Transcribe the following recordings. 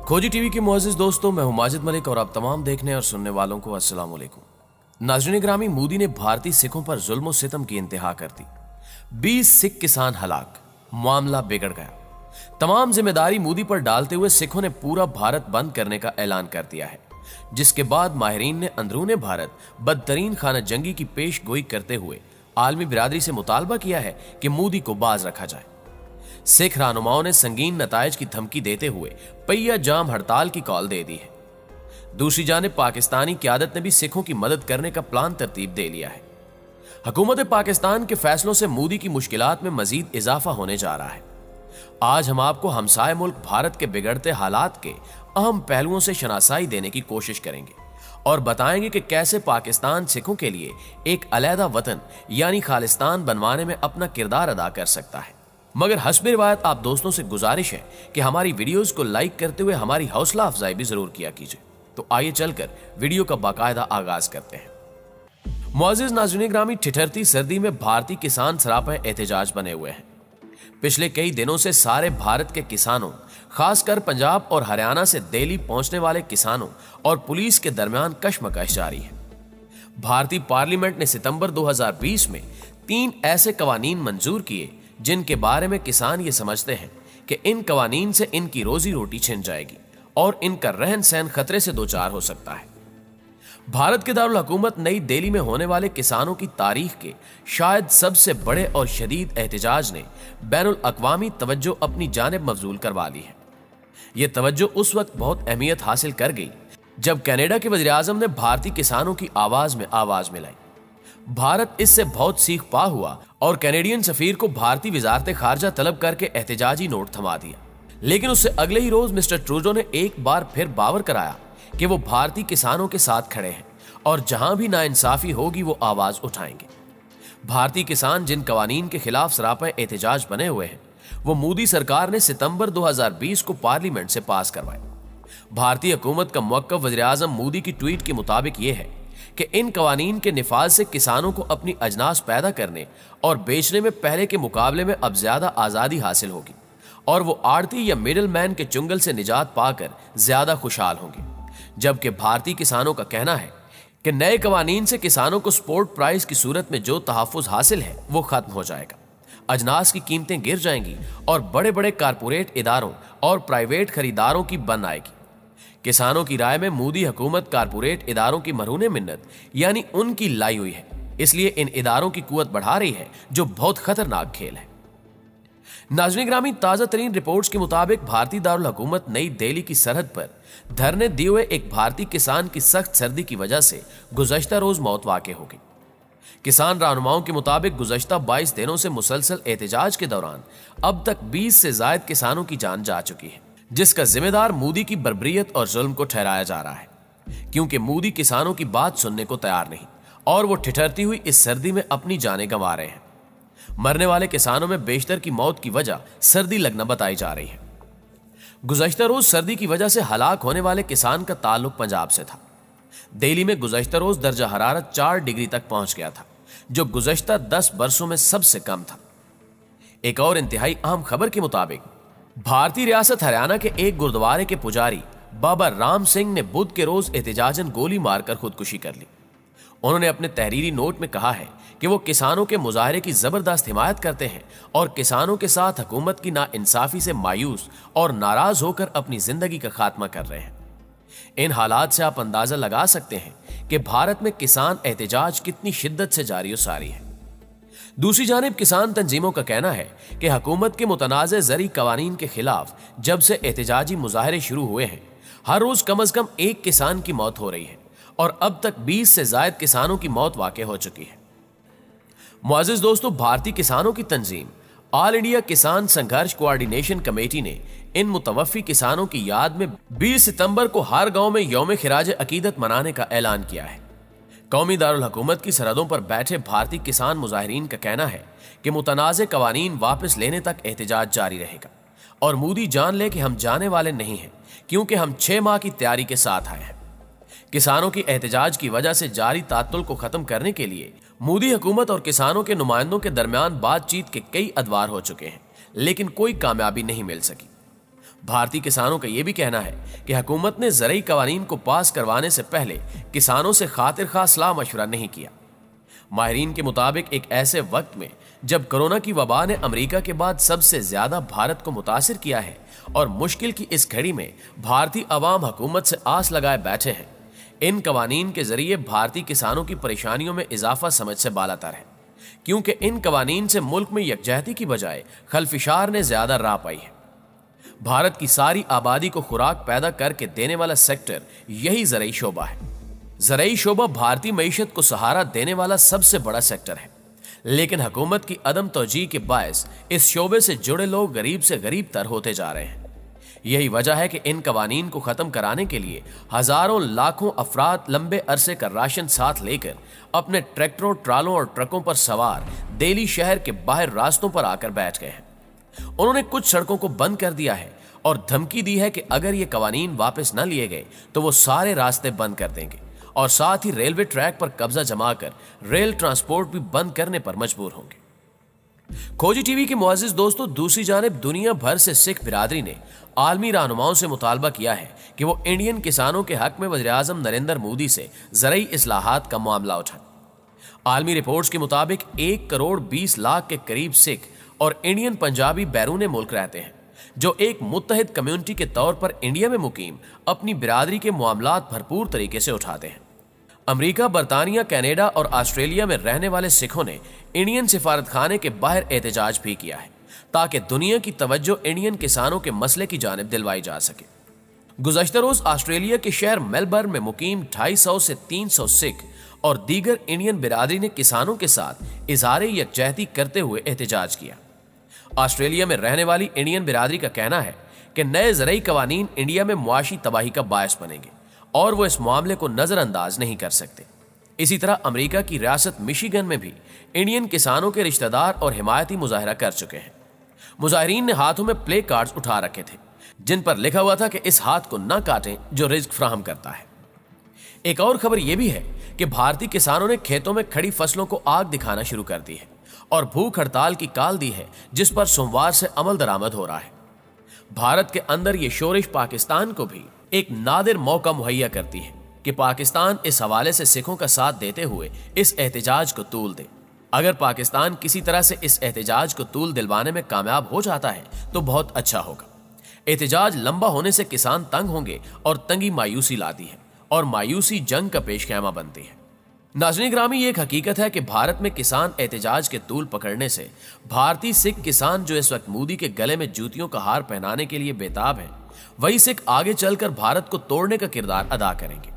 खोजी टीवी के मुअज़्ज़िज़ दोस्तों, मैं हूं माजिद मलिक और आप तमाम देखने और सुनने वालों को अस्सलाम वालेकुम। नाज़रीन ग्रामी, मोदी ने भारतीय सिखों पर जुल्म और सितम की इंतहा कर दी। 20 सिख किसान हलाक, मामला बिगड़ गया। तमाम जिम्मेदारी मोदी पर डालते हुए सिखों ने पूरा भारत बंद करने का ऐलान कर दिया है, जिसके बाद माहिरीन ने अंदरूने भारत बदतरीन खाना जंगी की पेश गोई करते हुए आलमी बिरादरी से मुतालबा किया है कि मोदी को बाज रखा जाए। सिख रहनुमाओं ने संगीन नताइज की धमकी देते हुए पहिया जाम हड़ताल की कॉल दे दी है। दूसरी जानिब पाकिस्तानी क़यादत ने भी सिखों की मदद करने का प्लान तरतीब दे लिया है। हुकूमत पाकिस्तान के फैसलों से मोदी की मुश्किलात में मजीद इजाफा होने जा रहा है। आज हम आपको हमसाय मुल्क भारत के बिगड़ते हालात के अहम पहलुओं से शनासाई देने की कोशिश करेंगे और बताएंगे कि कैसे पाकिस्तान सिखों के लिए एक अलहदा वतन यानी खालिस्तान बनवाने में अपना किरदार अदा कर सकता है। मगर हस्ब रिवायत आप दोस्तों से गुजारिश है कि हमारी वीडियोस को लाइक करते हुए हमारी हौसला अफजाई भी जरूर किया कीजिए। तो आइए चलकर वीडियो का बाकायदा आगाज करते हैं। मुअज़्ज़िज़ नाज़रीन ग्रामी, ठिठुरती सर्दी में भारतीय किसान सरापा एहतजाज बने हुए हैं। पिछले कई दिनों से सारे भारत के किसानों, खासकर पंजाब और हरियाणा से दिल्ली पहुंचने वाले किसानों और पुलिस के दरमियान कशमकश जारी है। भारतीय पार्लियामेंट ने सितंबर 2020 में 3 ऐसे कवानीन मंजूर किए जिनके बारे में किसान ये समझते हैं कि इन कवानीन से इनकी रोजी रोटी छिन जाएगी और इनका रहन सहन खतरे से दो चार हो सकता है। भारत के दारुल हुकूमत नई दिल्ली में होने वाले किसानों की तारीख के शायद सबसे बड़े और शदीद एहतजाज ने बैनुल अक़वामी तवज्जो अपनी जानिब मबजूल करवा ली है। यह तवज्जो उस वक्त बहुत अहमियत हासिल कर गई जब कनाडा के वज़ीर आज़म ने भारतीय किसानों की आवाज में आवाज मिलाई। भारत इससे बहुत सीख पा हुआ और कैनेडियन सफीर को भारतीय वजारत खारजा तलब करके एहतजाजी नोट थमा दिया। लेकिन उससे अगले ही रोज मिस्टर ट्रूडो ने एक बार फिर बावर कराया कि वो भारतीय किसानों के साथ खड़े हैं और जहां भी नाइंसाफी होगी वो आवाज उठाएंगे। भारतीय किसान जिन कवानीन के खिलाफ सरापा एहतजाज बने हुए हैं वो मोदी सरकार ने सितंबर 2020 को पार्लियामेंट से पास करवाए। भारतीय हुकूमत का मौक़िफ़ वज़ीर आज़म मोदी की ट्वीट के मुताबिक ये है कि इन कवानीन के निफाज से किसानों को अपनी अजनास पैदा करने और बेचने में पहले के मुकाबले में अब ज्यादा आजादी हासिल होगी और वो आड़ती या मिडल मैन के चुंगल से निजात पाकर ज्यादा खुशहाल होंगे। जबकि भारतीय किसानों का कहना है कि नए कवानीन से किसानों को सपोर्ट प्राइस की सूरत में जो तहफ़्फ़ुज़ हासिल है वो खत्म हो जाएगा, अजनास की कीमतें गिर जाएंगी और बड़े बड़े कारपोरेट इदारों और प्राइवेट खरीदारों की बन आएगी। किसानों की राय में मोदी हुकूमत कारपोरेट इदारों की मरहूने मिन्नत यानी उनकी लाई हुई है, इसलिए इन इदारों की कुवत बढ़ा रही है जो बहुत खतरनाक खेल है। नाज़रीन ग्रामी, ताज़ा तरीन रिपोर्ट्स के मुताबिक भारतीय दारुल हुकूमत नई दिल्ली की सरहद पर धरने दिए हुए एक भारतीय किसान की सख्त सर्दी की वजह से गुज़श्ता रोज मौत वाक़ई हो गई। किसान रहनुमाओं के मुताबिक गुज़श्ता 22 दिनों से मुसलसल एहतजाज के दौरान अब तक 20 से ज़ायद किसानों की जान जा चुकी है, जिसका जिम्मेदार मोदी की बर्बरियत और जुल्म को ठहराया जा रहा है, क्योंकि मोदी किसानों की बात सुनने को तैयार नहीं और वो ठिठुरती हुई इस सर्दी में अपनी जानें गंवा रहे हैं। मरने वाले किसानों में बेशतर की मौत की वजह सर्दी लगना बताई जा रही है। गुज़श्ता रोज सर्दी की वजह से हलाक होने वाले किसान का ताल्लुक पंजाब से था। दिल्ली में गुज़श्ता रोज दर्जा हरारत 4 डिग्री तक पहुंच गया था, जो गुज़श्ता 10 बरसों में सबसे कम था। एक और इंतहाई अहम खबर के मुताबिक भारतीय रियासत हरियाणा के एक गुरुद्वारे के पुजारी बाबा राम सिंह ने बुध के रोज एहतजाजन गोली मारकर खुदकुशी कर ली। उन्होंने अपने तहरीरी नोट में कहा है कि वो किसानों के मुजाहरे की जबरदस्त हिमायत करते हैं और किसानों के साथ हुकूमत की नाइंसाफी से मायूस और नाराज होकर अपनी जिंदगी का खात्मा कर रहे हैं। इन हालात से आप अंदाजा लगा सकते हैं कि भारत में किसान एहतजाज कितनी शिद्दत से जारी और सारी है। दूसरी जानिब किसान तंजीमों का कहना है कि हुकूमत के मुतनाज़ ज़री कवानीन के खिलाफ जब से एहतजाजी मुजाहरे शुरू हुए हैं, हर रोज कम अज कम एक किसान की मौत हो रही है और अब तक 20 से ज़ायद किसानों की मौत वाक़ई हो चुकी है। मुअज़्ज़िज़ दोस्तों, भारतीय किसानों की तंजीम ऑल इंडिया किसान संघर्ष कोऑर्डिनेशन कमेटी ने इन मुतवफ़ी किसानों की याद में 20 सितंबर को हर गांव में यौम खिराज अकीदत मनाने का ऐलान किया है। कौमी दारुल हुकूमत की सरहदों पर बैठे भारतीय किसान मुजाहिरीन का कहना है कि मुतनाज़े कवानीन वापस लेने तक एहतजाज जारी रहेगा और मोदी जान ले कि हम जाने वाले नहीं हैं, क्योंकि हम 6 माह की तैयारी के साथ आए हैं। किसानों की एहतजाज की वजह से जारी तातुल को खत्म करने के लिए मोदी हुकूमत और किसानों के नुमाइंदों के दरमियान बातचीत के कई अदवार हो चुके हैं, लेकिन कोई कामयाबी नहीं मिल सकी। भारतीय किसानों का यह भी कहना है कि हुकूमत ने ज़रई कवानीन को पास करवाने से पहले किसानों से खातिर खा सलाह मशवरा नहीं किया। माहिरीन के मुताबिक एक ऐसे वक्त में जब कोरोना की वबा ने अमेरिका के बाद सबसे ज्यादा भारत को मुतासिर किया है और मुश्किल की इस घड़ी में भारतीय अवाम हुकूमत से आस लगाए बैठे हैं, इन कवानीन के जरिए भारतीय किसानों की परेशानियों में इजाफा समझ से बालातर है, क्योंकि इन कवानीन से मुल्क में यकजहती की बजाय खलफिशार ने ज्यादा राह पाई है। भारत की सारी आबादी को खुराक पैदा करके देने वाला सेक्टर यही ज़रई शोबा है। ज़रई शोबा भारतीय मईशत को सहारा देने वाला सबसे बड़ा सेक्टर है, लेकिन हुकूमत की अदम तवज्जो के बायस इस शोबे से जुड़े लोग गरीब से गरीब तर होते जा रहे हैं। यही वजह है कि इन कवानीन को खत्म कराने के लिए हजारों लाखों अफराद लंबे अरसे का राशन साथ लेकर अपने ट्रैक्टरों, ट्रालों और ट्रकों पर सवार दिल्ली शहर के बाहर रास्तों पर आकर बैठ गए हैं। उन्होंने कुछ सड़कों को बंद कर दिया है और धमकी दी है कि अगर ये कवानीन वापस न लिए गए तो वो सारे रास्ते बंद कर देंगे और साथ ही रेलवे ट्रैक पर कब्जा जमाकर रेल ट्रांसपोर्ट भी बंद करने पर मजबूर होंगे। खोजी टीवी के मुअज़्ज़िज़ दोस्तों, दूसरी जानिब दुनिया भर से सिख बिरादरी ने आलमी रहनुमाओं से मुतालबा किया है कि वो इंडियन किसानों के हक में वज़ीर-ए-आज़म नरेंद्र मोदी से ज़रई इस्लाहात का मामला उठाएं। आलमी रिपोर्ट्स के मुताबिक 1 करोड़ 20 लाख के करीब सिख और इंडियन पंजाबी बैरून मुल्क रहते हैं, जो एक मुत्तहिद कम्युनिटी के तौर पर इंडिया में मुकीम अपनी बिरादरी के मामलात भरपूर तरीके से उठाते हैं। अमेरिका, बरतानिया, कनाडा और ऑस्ट्रेलिया में रहने वाले सिखों ने इंडियन सिफारत खाने के बाहर एहतजाज भी किया है ताकि दुनिया की तवज्जो इंडियन किसानों के मसले की जानिब दिलवाई जा सके। गुज़श्ता रोज ऑस्ट्रेलिया के शहर मेलबर्न में मुकीम 250 से 300 सिख और दीगर इंडियन बिरादरी ने किसानों के साथ इजहार यकजहती करते हुए एहतजाज किया। ऑस्ट्रेलिया में रहने वाली इंडियन बिरादरी का कहना है कि नए ज़रई कवानीन इंडिया में मुआशी तबाही का बायस बनेंगे और वो इस मामले को नजरअंदाज नहीं कर सकते। इसी तरह अमेरिका की रियासत मिशिगन में भी इंडियन किसानों के रिश्तेदार और हिमायती मुजाहरा कर चुके हैं। मुजाहिरीन ने हाथों में प्ले कार्ड्स उठा रखे थे जिन पर लिखा हुआ था कि इस हाथ को न काटें जो रिज्क फ्राहम करता है। एक और खबर यह भी है कि भारतीय किसानों ने खेतों में खड़ी फसलों को आग दिखाना शुरू कर दी है और भूख हड़ताल की काल दी है, जिस पर सोमवार से अमल दरामद हो रहा है। भारत के अंदर यह शोरिश पाकिस्तान को भी एक नादिर मौका मुहैया करती है कि पाकिस्तान इस हवाले से सिखों का साथ देते हुए इस एहतजाज को तूल दे। अगर पाकिस्तान किसी तरह से इस एहतजाज को तूल दिलवाने में कामयाब हो जाता है तो बहुत अच्छा होगा। एहतजाज लंबा होने से किसान तंग होंगे और तंगी मायूसी लाती है और मायूसी जंग का पेशखैमा बनती है। नाज़रीन ग्रामी, ये एक हकीकत है कि भारत में किसान एहतजाज के तूल पकड़ने से भारतीय सिख किसान जो इस वक्त मोदी के गले में जूतियों का हार पहनाने के लिए बेताब हैं, वही सिख आगे चलकर भारत को तोड़ने का किरदार अदा करेंगे।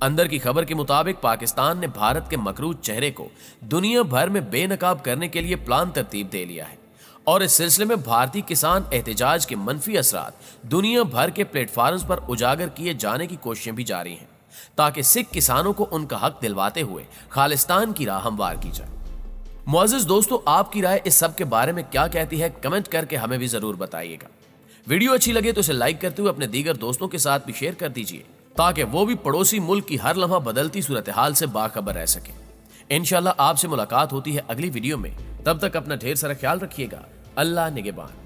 अंदर की खबर के मुताबिक पाकिस्तान ने भारत के मकरूज चेहरे को दुनिया भर में बेनकाब करने के लिए प्लान तरतीब दे लिया है और इस सिलसिले में भारतीय किसान एहतजाज के मनफी असरात दुनिया भर के प्लेटफॉर्म्स पर उजागर किए जाने की कोशिशें भी जारी हैं ताकि सिख किसानों को उनका हक दिलवाते हुए खालिस्तान की राह हमवार की जाए। मुअज़्ज़िज़ दोस्तों, आपकी राय इस सब के बारे में क्या कहती है, कमेंट करके हमें भी जरूर बताइएगा। वीडियो अच्छी लगे तो इसे लाइक करते हुए अपने दीगर दोस्तों के साथ भी शेयर कर दीजिए ताकि वो भी पड़ोसी मुल्क की हर लम्हा बदलती सूरत हाल से बाखबर रह सके। इंशाल्लाह आपसे मुलाकात होती है अगली वीडियो में। तब तक अपना ढेर सारा ख्याल रखिएगा। अल्लाह निगहबान।